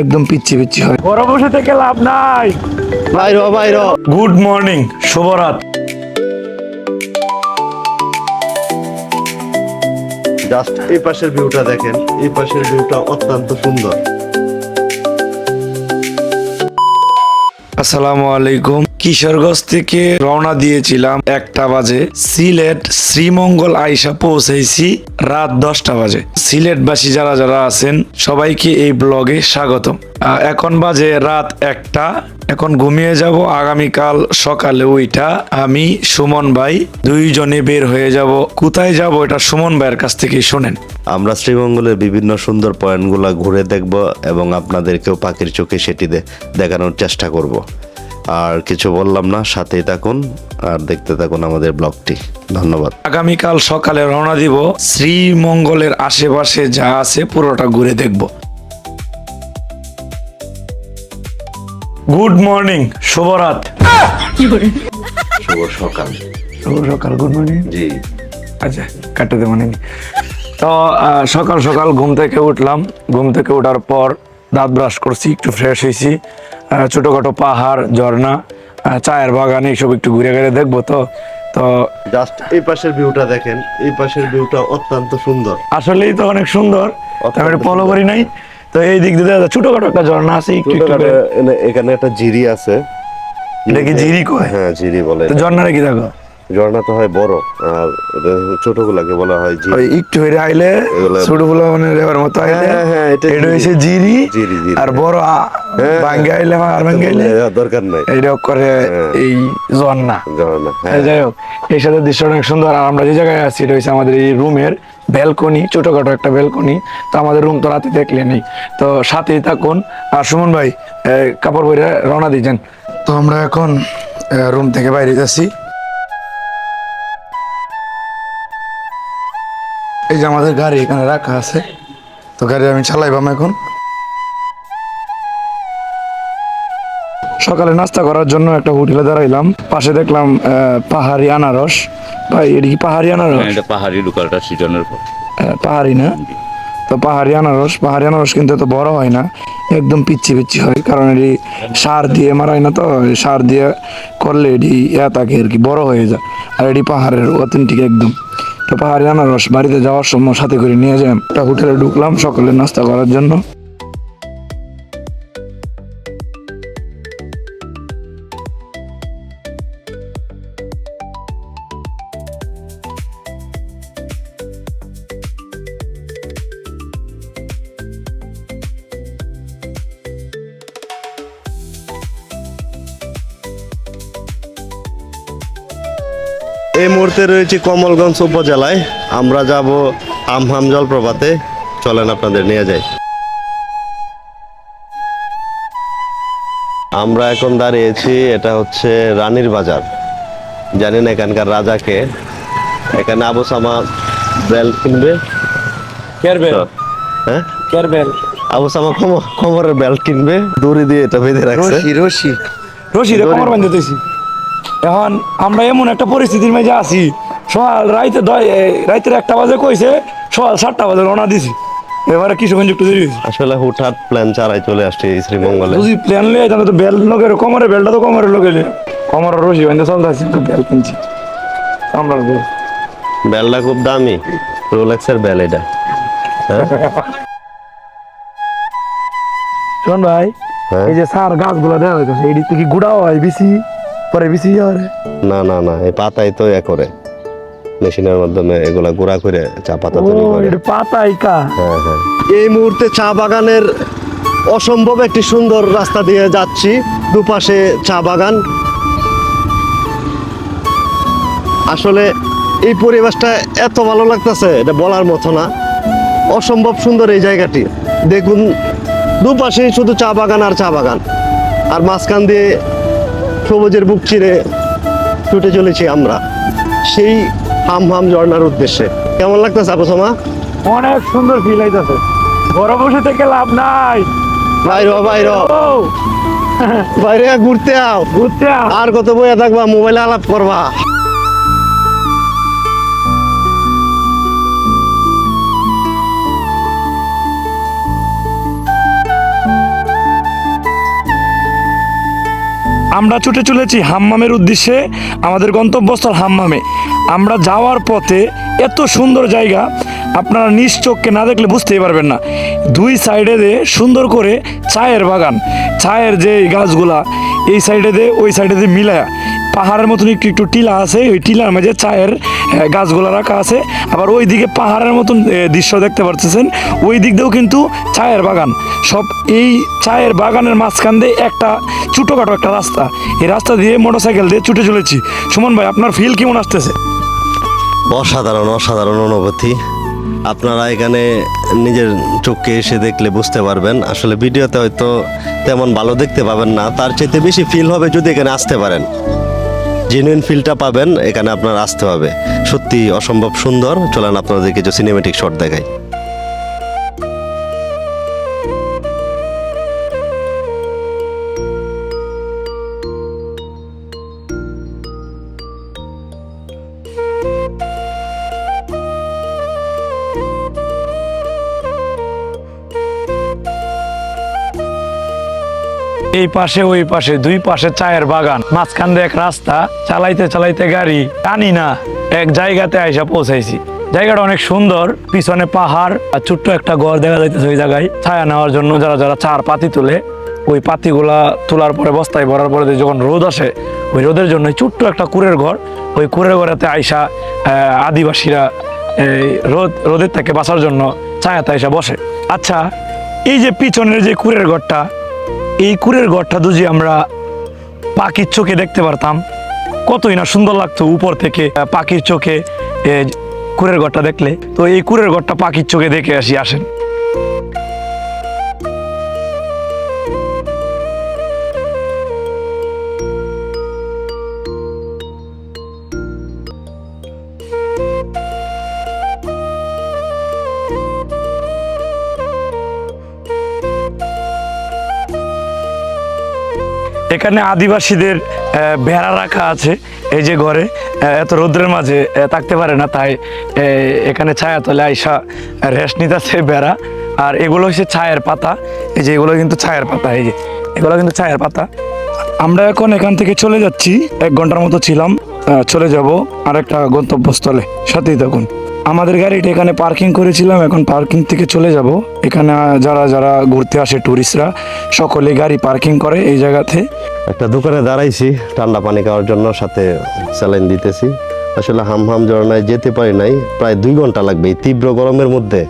একদম পিচ্ছি পিচ্ছি হয়। বড় বসে থেকে লাভ নাই, বাইরো বাইরো। গুড মর্নিং, শুভরাত। জাস্ট এই পাশের ভিউটা দেখেন, এই পাশের ভিউটা অত্যন্ত সুন্দর। আসসালামু আলাইকুম। কিশোরগঞ্জ থেকে রওনা দিয়েছিলাম 1টা বাজে। সিলেট শ্রীমঙ্গল আইসা পৌঁছেছি রাত 10টা বাজে। সিলেটবাসী যারা যারা আছেন সবাইকে এই ব্লগে স্বাগতম। এখন বাজে রাত 1টা। এখন ঘুমিয়ে যাব। আগামীকাল সকালে ওইটা আমি সুমন ভাই দুইজনে বের হয়ে যাব। কোথায় যাব এটা সুমন ভাইয়ের কাছ থেকেই শোনেন। আমরা শ্রীমঙ্গলের বিভিন্ন সুন্দর পয়েন্টগুলো ঘুরে দেখব এবং আপনাদেরকেও পাখির চোখে সেটি দেখানোর চেষ্টা করব। আর কিছু বললাম না, সাথেই থাকুন আর দেখতে থাকুন আমাদের ব্লগটি। ধন্যবাদ। আগামীকাল সকালে রওনা দিব। শ্রীমঙ্গলের আশেপাশে যা আছে পুরোটা ঘুরে দেখব। Good morning, শুভরাত। শুভ সকাল। শুভ সকাল, গুড মর্নিং। জি আচ্ছা, কাটাতে মানে তো সকাল সকাল ঘুম থেকে উঠলাম। ঘুম থেকে ওঠার পর দাঁত ব্রাশ করছি, একটু ফ্রেশ হয়েছি। ছোটখাটো পাহাড়, ঝর্ণা, চায়ের বাগান এইসব একটু ঘুরে ঘুরে দেখবো। তো তো জাস্ট এই পাশের ভিউটা দেখেন, এই পাশের ভিউটা অত্যন্ত সুন্দর। আসলেই তো অনেক সুন্দর। আমি ফলো করি নাই তো এই দিক দিয়ে ছোটখাটো একটা ঝর্ণা আছে, একটু একটু করে। এখানে একটা জিরি আছে। এটা কি জিরি কয়? হ্যাঁ, জিরি বলে। তো ঝর্ণাটা কি দেখো? ঝর্ণা তো হয় বড়, আর ছোটগুলাকে বলা হয় জিরি। ওই একটু হেরে আইলে ছোটগুলো মানে রেবার মতো আইলে এটা হইছে জিরি। আর বড় ভাঙ্গে আইলে আর ভাঙ্গে আইলে দরকার নাই, এইটা করে এই ঝর্ণা। ঝর্ণা। যাই হোক, এই সাথে দৃশ্যটা অনেক সুন্দর। আর আমরা যে জায়গায় আছি এটা হচ্ছে আমাদের এই রুমের ব্যালকনি, ছোটখাটো একটা ব্যালকনি। তো আমাদের রুম তো রাতে দেখলে নেই, তো সাথেই থাকুন। আর সুমন ভাই কাপড় পরে রওনা দিয়েছেন। তো আমরা এখন রুম থেকে বাইরে যাচ্ছি। এই যে আমাদের গাড়ি এখানে রাখা আছে, তো গাড়ি আমি চালাইবাম এখন। সকালে নাস্তা করার জন্য একটা হোটেলে দাঁড়াইলাম। পাশে দেখলাম পাহাড়ি আনারস। ভাই এটা কি পাহাড়ি আনারস? এটা পাহাড়ি লোকালটা সিজনের পর। পাহাড়ি না? তো পাহাড়ি আনারস কিন্তু এত বড় হয় না, একদম পিচ্ছি পিচ্ছি হয়। কারণ এটি সার দিয়ে মারাই না, তো সার দিয়ে করলে এটি থাকে আর কি, বড় হয়ে যায়। আর এটি পাহাড়ের অথেন্টিক একদম। তো পাহাড়ি আনারস বাড়িতে যাওয়ার সময় সাথে করে নিয়ে যাই। একটা হোটেলে ঢুকলাম সকালে নাস্তা করার জন্য। এই মুহূর্তে রয়েছে কমলগঞ্জ উপজেলায়। আমরা যাব হামহাম জলপ্রপাতে। চলেন আপনাদের নিয়ে যাই। আমরা এখন দাঁড়িয়েছি, এটা হচ্ছে রানীর বাজার। জানেন এখানকার রাজাকে। এখানে আবু সামা বেল কিনবে। হ্যাঁ, আবু সামা কোমরের বেল্ট কিনবে। দড়ি দিয়ে এটা বেঁধে রাখছে। রশি রে কোমর বাঁধতে দিয়েছি। এখন আমরা এমন একটা পরিস্থিতির মাঝে আছি, সকাল রাইতের 1টা বাজে কইছে, সকাল 7টা বাজে রওনা দিছি। এবারে কিশোরগঞ্জ একটু দেরি হয়েছে। আসলে হুটহাট প্ল্যান চালাই চলে আসছে এই শ্রীমঙ্গলে। যদি প্ল্যান লিয়ে তাহলে তো বেল লোকের কোমরের বেলটা তো কোমরের লোকের কোমরের রশি বাঁধতে চলতেছি, তো বেল কিনছি আমরা। বেলটা খুব দামি, রোলেক্সের বেল এটা। শোন ভাই, এই যে সার গাছগুলো দেওয়া হইতেছে, এটি কি গুড়া হয় বেশি পরে বেশি যাওয়ারে? না না না, এই পাতাই তো করে মেশিনের মাধ্যমে এগুলা গুঁড়া করে চা পাতা তৈরি করে। এটা পাতাই কা। হ্যাঁ হ্যাঁ। এই মুহূর্তে চা বাগানের অসম্ভব একটি সুন্দর রাস্তা দিয়ে যাচ্ছি। দুপাশে চা বাগান। আসলে এই পরিবেশটা এত ভালো লাগতেছে, এটা বলার মতো না। অসম্ভব সুন্দর এই জায়গাটি। দেখুন দুপাশে শুধু চা বাগান আর চা বাগান, আর মাঝখান দিয়ে সবুজের বুক চিরে ছুটে চলেছি আমরা সেই হামহাম ঝর্ণার উদ্দেশ্যে। কেমন লাগতেছে আবু সামা? অনেক সুন্দর ফিল হইতেছে। ঘরে বসে থেকে লাভ নাই, বাইরে বাইরে ঘুরতে আও। আর কত বইয়া থাকবা, মোবাইলে আলাপ করবা। আমরা ছুটে চলেছি হাম্মামের উদ্দেশ্যে, আমাদের গন্তব্যস্থল হাম্মামে। আমরা যাওয়ার পথে এত সুন্দর জায়গা আপনারা নিজ চোখকে না দেখলে বুঝতেই পারবেন না। দুই সাইডে দিয়ে সুন্দর করে চায়ের বাগান, চায়ের যে গাছগুলা এই সাইডে দিয়ে ওই সাইডে দিয়ে মিলায়া পাহাড়ের মতন একটু একটু টিলা আছে, ওই টিলার মাঝে চায়ের গাছগুলা রাখা আছে। আবার ওই দিকে পাহাড়ের মতন দৃশ্য দেখতে পারতেছেন, ওই দিক দিয়েও কিন্তু চায়ের বাগান। সব এই চায়ের বাগানের মাঝখান দিয়ে একটা ছোটোখাটো একটা রাস্তা, এই রাস্তা দিয়ে মোটরসাইকেল দিয়ে ছুটে চলেছি। সুমন ভাই, আপনার ফিল কেমন আসতেছে? অসাধারণ অসাধারণ অনুভূতি। আপনারা এখানে নিজের চোখে এসে দেখলে বুঝতে পারবেন। আসলে ভিডিওতে হয়তো তেমন ভালো দেখতে পাবেন না, তার চাইতে বেশি ফিল হবে যদি এখানে আসতে পারেন। জেনুইন ফিলটা পাবেন, এখানে আপনার আসতে হবে। সত্যি অসম্ভব সুন্দর। চলেন আপনাদের কিছু সিনেমেটিক শট দেখাই। এই পাশে ওই পাশে দুই পাশে চায়ের বাগান, মাঝখান দিয়ে এক রাস্তা। চালাইতে চালাইতে গাড়ি টানি না এক জায়গাতে আইসা পৌঁছাইছি। জায়গাটা অনেক সুন্দর, পিছনে পাহাড় আর ছোট্ট একটা ঘর দেখা যাইতেছে। ওই জায়গায় ছায়া নেওয়ার জন্য যারা যারা চার পাতি তোলে, ওই পাতিগুলা তোলার পরে বস্তায় ভরার পরে যখন রোদ আসে, ওই রোদের জন্য ছোট্ট একটা কুড়ের ঘর, ওই কুড়ের ঘরেতে আইসা আদিবাসীরা রোদের থেকে বাঁচার জন্য ছায়াতে আইসা বসে। আচ্ছা, এই যে পিছনের যে কুড়ের ঘরটা, এই কুড়ের ঘরটা যদি আমরা পাখির চোখে দেখতে পারতাম কতই না সুন্দর লাগতো। উপর থেকে পাখির চোখে কুড়ের ঘরটা দেখলে, তো এই কুড়ের ঘরটা পাখির চোখে দেখে আসেন। এখানে আদিবাসীদের বেড়া রাখা আছে এই যে ঘরে। এত রৌদ্রের মাঝে থাকতে পারে না, তাই এখানে ছায়া তলে আইসা রেস্ট নিতেছে বেড়া। আর এগুলো হচ্ছে ছায়ের পাতা, এই যে এগুলো কিন্তু ছায়ের পাতা, এই যে এগুলো কিন্তু ছায়ের পাতা। আমরা এখন এখান থেকে চলে যাচ্ছি, 1 ঘন্টার মতো ছিলাম, চলে যাব আরেকটা গন্তব্যস্থলে। সাথেই থাকুন। আমাদের গাড়িটা এখানে পার্কিং করেছিলাম, এখন পার্কিং থেকে চলে যাব। এখানে যারা যারা ঘুরতে আসে টুরিস্টরা সকলে গাড়ি পার্কিং করে এই জায়গাতে। একটা দোকানে দাঁড়াইছি ঠান্ডা পানি খাওয়ার জন্য, সাথে স্যালাইন দিতেছি। আসলে হামহাম ঝর্ণায় যেতে পারি নাই, প্রায় 2 ঘন্টা লাগবে। এই তীব্র গরমের মধ্যে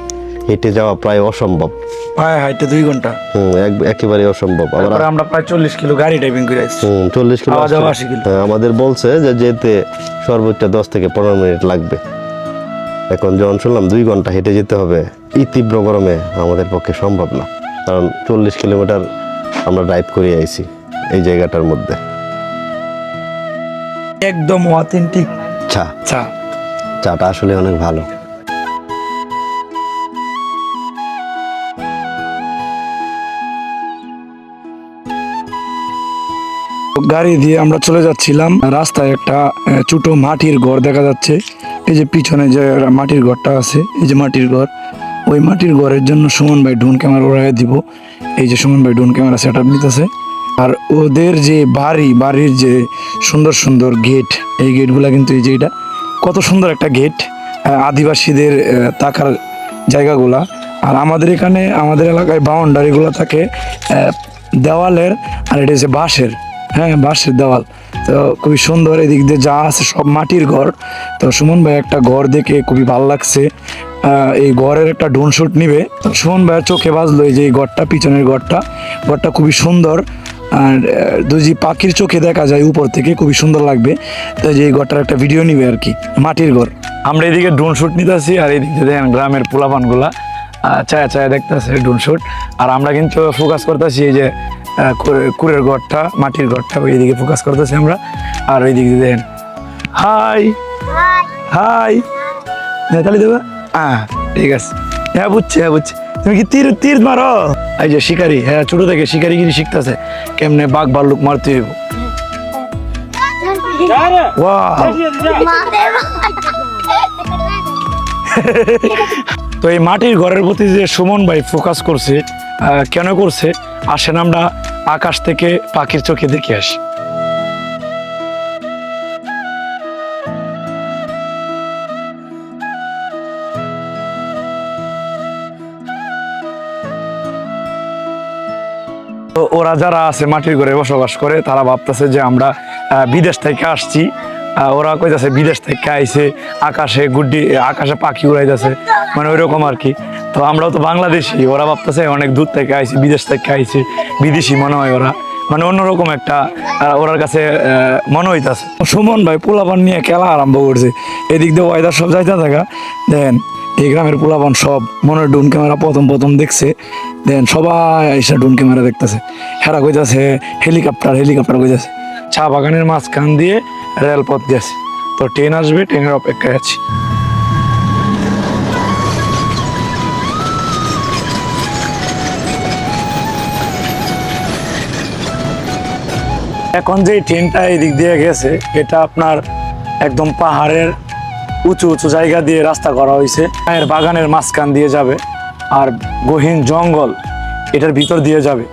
হেঁটে যাওয়া প্রায় অসম্ভব। হ্যাঁ, হাইটে 2 ঘন্টা একেবারে অসম্ভব। আমরা প্রায় 40 কিলো গাড়ি ড্রাইভিং করে আসছি। 40 কিলো। আওয়া যাওয়া 80 কিলো। আমাদের বলছে যে যেতে সর্বোচ্চ 10 থেকে 15 মিনিট লাগবে। এখন যখন শুনলাম 2 ঘন্টা হেঁটে যেতে হবে, এই তীব্র গরমে আমাদের পক্ষে সম্ভব না। কারণ 40 কিলোমিটার আমরা ড্রাইভ করে আইছি এই জায়গাটার মধ্যে। একদম অথেন্টিক চা, চাটা আসলে অনেক ভালো। গাড়ি দিয়ে আমরা চলে যাচ্ছিলাম, রাস্তায় একটা ছোট মাটির ঘর দেখা যাচ্ছে। এই যে পিছনে যে মাটির ঘরটা আছে, এই যে মাটির ঘর, ওই মাটির ঘরের জন্য সুমন ভাই ড্রোন ক্যামেরা উড়াই দিব। এই যে সুমন ভাই ড্রোন ক্যামেরা সেট আপ নিতেছে। আর ওদের যে বাড়ির যে সুন্দর সুন্দর গেট, এই গেটগুলা কিন্তু এই যে এটা কত সুন্দর একটা গেট, আদিবাসীদের থাকার জায়গাগুলা। আর আমাদের এখানে আমাদের এলাকায় বাউন্ডারিগুলো থাকে দেওয়ালের, আর এটা হচ্ছে বাঁশের। হ্যাঁ, বাঁশের দেওয়াল। তো খুবই সুন্দর, এদিক দিয়ে যা আছে সব মাটির ঘর। তো সুমন ভাই একটা ঘর দেখে খুবই ভালো লাগছে, এই ঘরের একটা ড্রোন শুট নিবে। তো সুমন ভাইয়ের চোখে বাজলো এই যে এই ঘরটা, পিছনের ঘরটা খুবই সুন্দর। আর যদি পাখির চোখে দেখা যায় উপর থেকে খুবই সুন্দর লাগবে। তো যে এই ঘরটার একটা ভিডিও নিবে আর কি, মাটির ঘর। আমরা এদিকে ড্রোন শুট নিতেছি, আর এদিক দিয়ে দেখেন গ্রামের পোলাপানগুলা ছায়া দেখতেছে ড্রোন শুট। আর আমরা কিন্তু ফোকাস করতেছি এই যে কুড়ের ঘরটা, মাটির ঘরটা, ওইদিকে ফোকাস করতেছি আমরা। আর ওই দিক দিয়ে দেখেন, হাই তালি দেবা। হ্যাঁ, ঠিক আছে। হ্যাঁ, বুঝছি। তুমি কি তীর মারো? এই যে শিকারি, হ্যাঁ, ছোট থেকে শিকারিগিরি শিখতেছে, কেমনে বাঘ ভাল্লুক মারতে হইব। তো এই মাটির ঘরের প্রতি যে সুমন ভাই ফোকাস করছে, কেন করছে আসেন আমরা আকাশ থেকে পাখির চোখে দেখে আসি। তো ওরা যারা আছে মাটির ঘরে বসবাস করে তারা ভাবতেছে যে আমরা বিদেশ থেকে আসছি। ওরা কইতাছে বিদেশ থেকে আইছে, আকাশে পাখি উড়াইতেছে, মানে ওইরকম আর কি। তো আমরাও তো বাংলাদেশি, ওরা ভাবতেছে অনেক দূর থেকে আইছে, বিদেশ থেকে আইছে, বিদেশি মনে হয় ওরা, মানে অন্যরকম একটা ওরার কাছে মনে হইতাছে। সুমন ভাই পোলাপান নিয়ে খেলা আরম্ভ করছে, এদিক দিয়ে ওয়েদার সব যাইতে থাকা। দেন এই গ্রামের পোলাপান সব মনে হয় ড্রোন ক্যামেরা প্রথম দেখছে, দেন সবাই এসে ড্রোন ক্যামেরা দেখতেছে। হেরা কইতাছে হেলিকপ্টার কইতাছে। চা বাগানের মাঝখান দিয়ে রেলপথ গেছে, তো ট্রেন আসবে, ট্রেনের অপেক্ষায় আছি। এখন যে ট্রেনটা এদিক দিয়ে গেছে এটা আপনার একদম পাহাড়ের উঁচু জায়গা দিয়ে রাস্তা করা হয়েছে, বাগানের মাঝখান দিয়ে যাবে আর গহীন জঙ্গল এটার ভিতর দিয়ে যাবে।